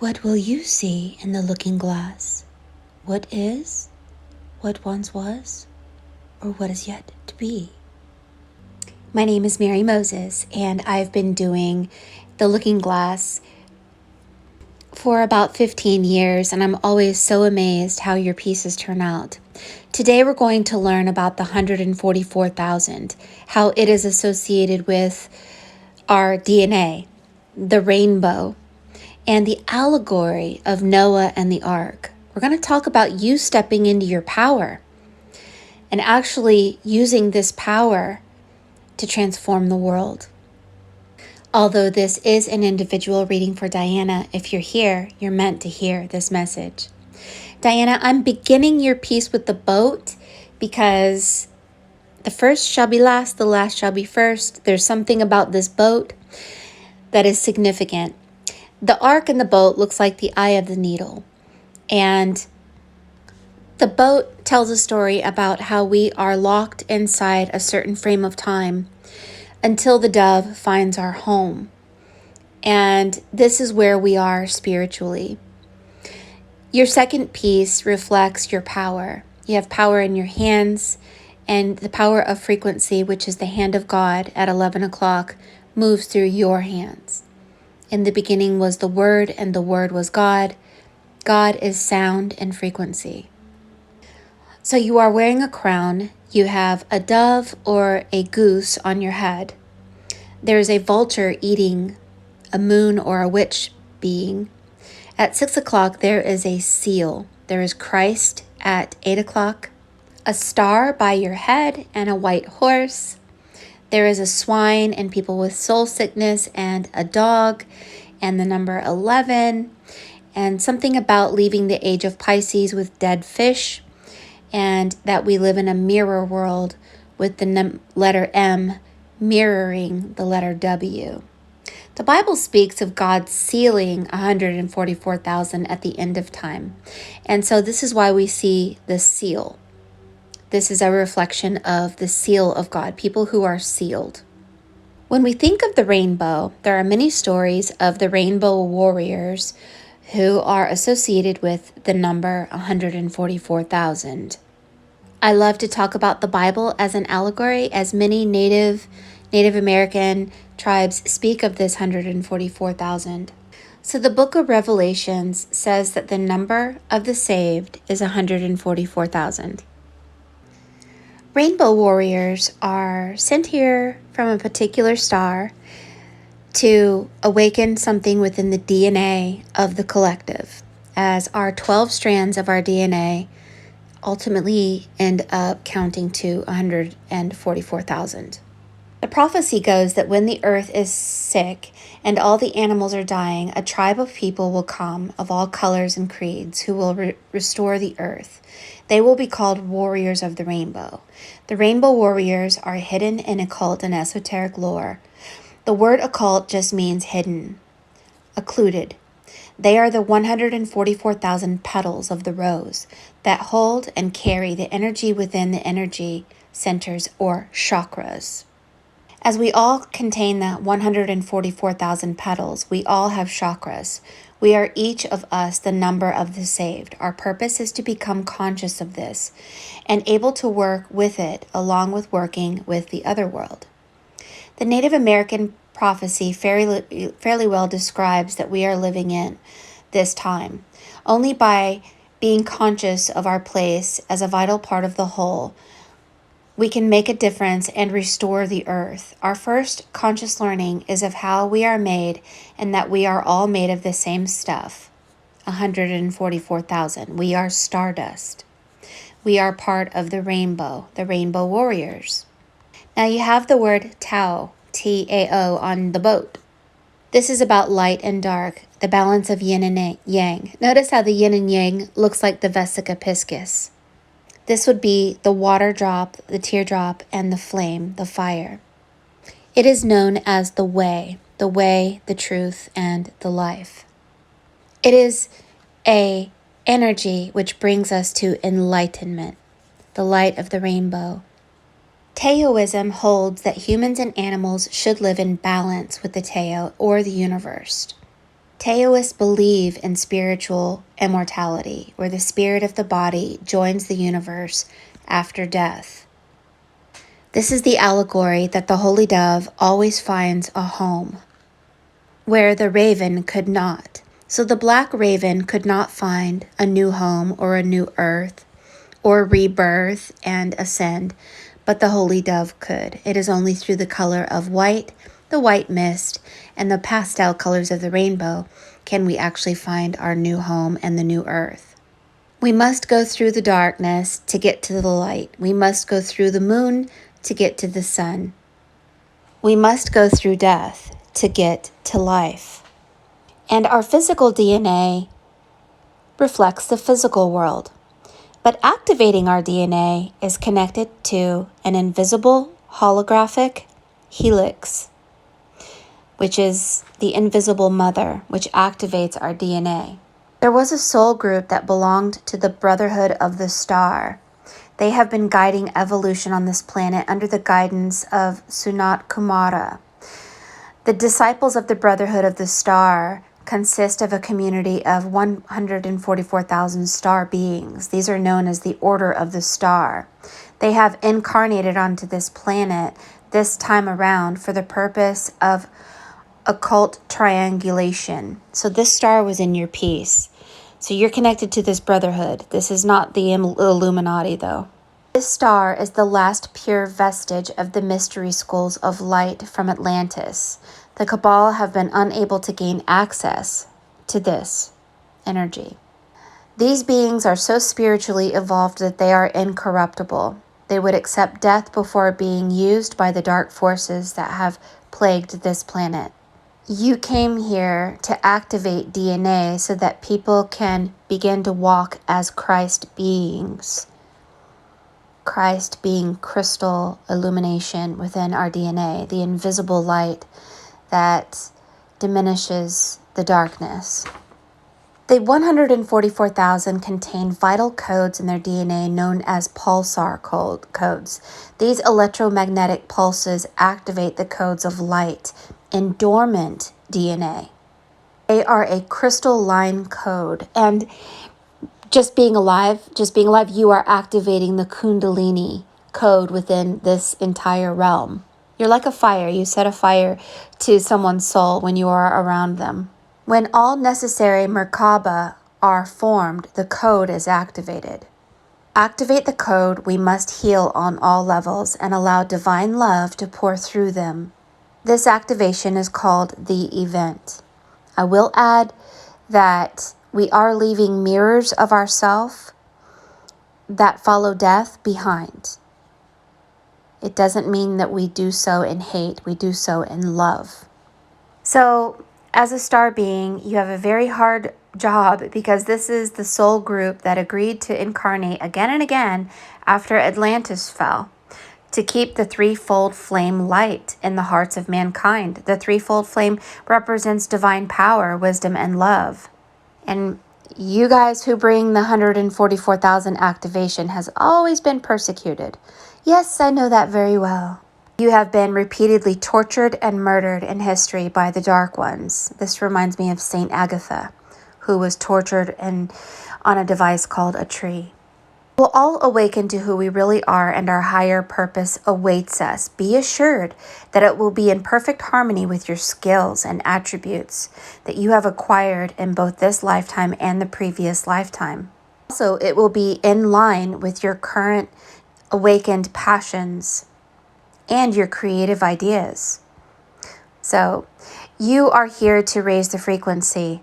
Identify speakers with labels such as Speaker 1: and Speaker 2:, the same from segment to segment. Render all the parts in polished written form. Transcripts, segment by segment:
Speaker 1: What will you see in the looking glass? What is, what once was, or what is yet to be? My name is Mary Moses, and I've been doing the looking glass for about 15 years, and I'm always so amazed how your pieces turn out. Today we're going to learn about the 144,000, how it is associated with our DNA, the rainbow, and the allegory of Noah and the ark. We're going to talk about you stepping into your power and actually using this power to transform the world. Although this is an individual reading for Diana, if you're here, you're meant to hear this message. Diana, I'm beginning your piece with the boat because the first shall be last, the last shall be first. There's something about this boat that is significant. The ark in the boat looks like the eye of the needle. And the boat tells a story about how we are locked inside a certain frame of time until the dove finds our home. And this is where we are spiritually. Your second piece reflects your power. You have power in your hands, and the power of frequency, which is the hand of God at 11 o'clock, moves through your hands. In the beginning was the Word, and the Word was God. God is sound and frequency. So you are wearing a crown. You have a dove or a goose on your head. There is a vulture eating a moon or a witch being. At 6 o'clock, there is a seal. There is Christ at 8 o'clock, a star by your head, and a white horse. There is a swine and people with soul sickness, and a dog, and the number 11, and something about leaving the age of Pisces with dead fish, and that we live in a mirror world with the letter M mirroring the letter W. The Bible speaks of God sealing 144,000 at the end of time. And so this is why we see the seal. This is a reflection of the seal of God, people who are sealed. When we think of the rainbow, there are many stories of the rainbow warriors who are associated with the number 144,000. I love to talk about the Bible as an allegory, as many Native American tribes speak of this 144,000. So the book of Revelations says that the number of the saved is 144,000. Rainbow warriors are sent here from a particular star to awaken something within the DNA of the collective, as our 12 strands of our DNA ultimately end up counting to 144,000. The prophecy goes that when the earth is sick and all the animals are dying, a tribe of people will come of all colors and creeds who will restore the earth. They will be called warriors of the rainbow. The rainbow warriors are hidden in occult and esoteric lore. The word occult just means hidden, occluded. They are the 144,000 petals of the rose that hold and carry the energy within the energy centers or chakras. As we all contain that 144,000 petals, we all have chakras. We are each of us the number of the saved. Our purpose is to become conscious of this and able to work with it along with working with the other world. The Native American prophecy fairly well describes that we are living in this time. Only by being conscious of our place as a vital part of the whole, we can make a difference and restore the earth. Our first conscious learning is of how we are made and that we are all made of the same stuff. 144,000. We are stardust. We are part of the rainbow warriors. Now you have the word Tao, T-A-O, on the boat. This is about light and dark, the balance of yin and yang. Notice how the yin and yang looks like the vesica piscis. This would be the water drop, the teardrop, and the flame, the fire. It is known as the way, the truth, and the life. It is a energy which brings us to enlightenment, the light of the rainbow. Taoism holds that humans and animals should live in balance with the Tao or the universe. Taoists believe in spiritual immortality, where the spirit of the body joins the universe after death. This is the allegory that the holy dove always finds a home, where the raven could not. So the black raven could not find a new home or a new earth or rebirth and ascend, but the holy dove could. It is only through the color of white, the white mist, and the pastel colors of the rainbow can we actually find our new home and the new earth. We must go through the darkness to get to the light. We must go through the moon to get to the sun. We must go through death to get to life. And our physical DNA reflects the physical world. But activating our DNA is connected to an invisible holographic helix, which is the invisible mother, which activates our DNA. There was a soul group that belonged to the Brotherhood of the Star. They have been guiding evolution on this planet under the guidance of Sunat Kumara. The disciples of the Brotherhood of the Star consist of a community of 144,000 star beings. These are known as the Order of the Star. They have incarnated onto this planet this time around for the purpose of occult triangulation. So this star was in your piece. So you're connected to this brotherhood. This is not the Illuminati, though. This star is the last pure vestige of the mystery schools of light from Atlantis. The Cabal have been unable to gain access to this energy. These beings are so spiritually evolved that they are incorruptible. They would accept death before being used by the dark forces that have plagued this planet. You came here to activate DNA so that people can begin to walk as Christ beings. Christ being crystal illumination within our DNA, the invisible light that diminishes the darkness. The 144,000 contain vital codes in their DNA known as pulsar codes. These electromagnetic pulses activate the codes of light in dormant DNA. They are a crystalline code, and just being alive, you are activating the Kundalini code within this entire realm. You're like a fire. You set a fire to someone's soul when you are around them. When all necessary Merkaba are formed, the code is activated. Activate the code, we must heal on all levels and allow divine love to pour through them. This activation is called the event. I will add that we are leaving mirrors of ourself that follow death behind. It doesn't mean that we do so in hate, we do so in love. So, as a star being, you have a very hard job because this is the soul group that agreed to incarnate again and again after Atlantis fell, to keep the threefold flame light in the hearts of mankind. The threefold flame represents divine power, wisdom, and love. And you guys who bring the 144,000 activation has always been persecuted. Yes, I know that very well. You have been repeatedly tortured and murdered in history by the Dark Ones. This reminds me of Saint Agatha, who was tortured on a device called a tree. We'll all awaken to who we really are, and our higher purpose awaits us. Be assured that it will be in perfect harmony with your skills and attributes that you have acquired in both this lifetime and the previous lifetime. Also, it will be in line with your current awakened passions and your creative ideas. So, you are here to raise the frequency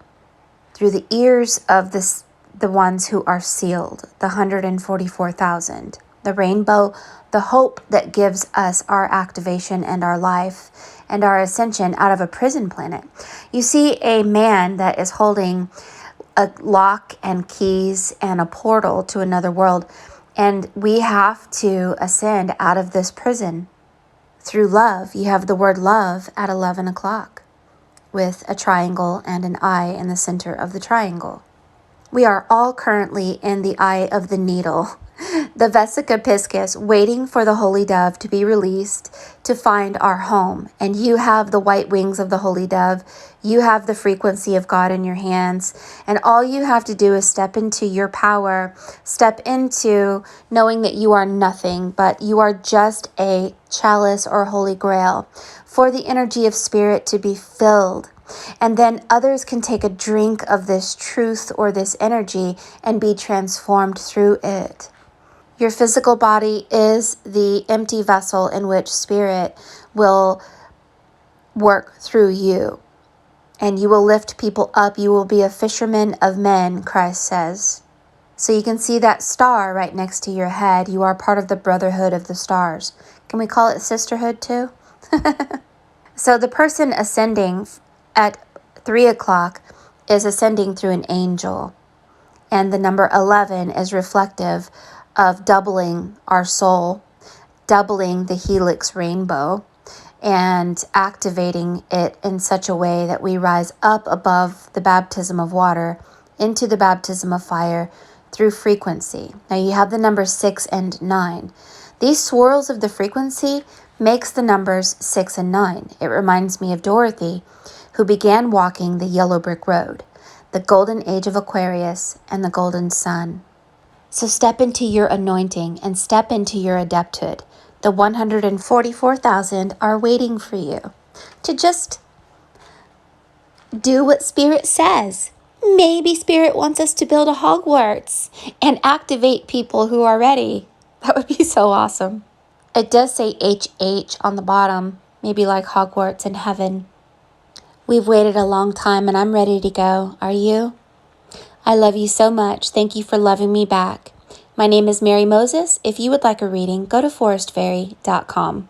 Speaker 1: through the ears of the ones who are sealed, the 144,000, the rainbow, the hope that gives us our activation and our life and our ascension out of a prison planet. You see a man that is holding a lock and keys and a portal to another world, and we have to ascend out of this prison through love. You have the word love at 11 o'clock with a triangle and an eye in the center of the triangle. We are all currently in the eye of the needle. the Vesica Piscis, waiting for the Holy Dove to be released to find our home. And you have the white wings of the Holy Dove. You have the frequency of God in your hands. And all you have to do is step into your power, step into knowing that you are nothing, but you are just a chalice or holy grail for the energy of spirit to be filled. And then others can take a drink of this truth or this energy and be transformed through it. Your physical body is the empty vessel in which spirit will work through you. And you will lift people up. You will be a fisherman of men, Christ says. So you can see that star right next to your head. You are part of the Brotherhood of the stars. Can we call it sisterhood too? So the person ascending at 3 o'clock is ascending through an angel. And the number 11 is reflective of doubling our soul, doubling the helix rainbow, and activating it in such a way that we rise up above the baptism of water into the baptism of fire through frequency. Now you have the numbers 6 and 9. These swirls of the frequency makes the numbers 6 and 9. It reminds me of Dorothy, who began walking the yellow brick road, the golden age of Aquarius and the golden sun. So step into your anointing and step into your adepthood. The 144,000 are waiting for you to just do what Spirit says. Maybe Spirit wants us to build a Hogwarts and activate people who are ready. That would be so awesome. It does say HH on the bottom, maybe like Hogwarts in heaven. We've waited a long time and I'm ready to go. Are you? I love you so much. Thank you for loving me back. My name is Mary Moses. If you would like a reading, go to forestfairy.com.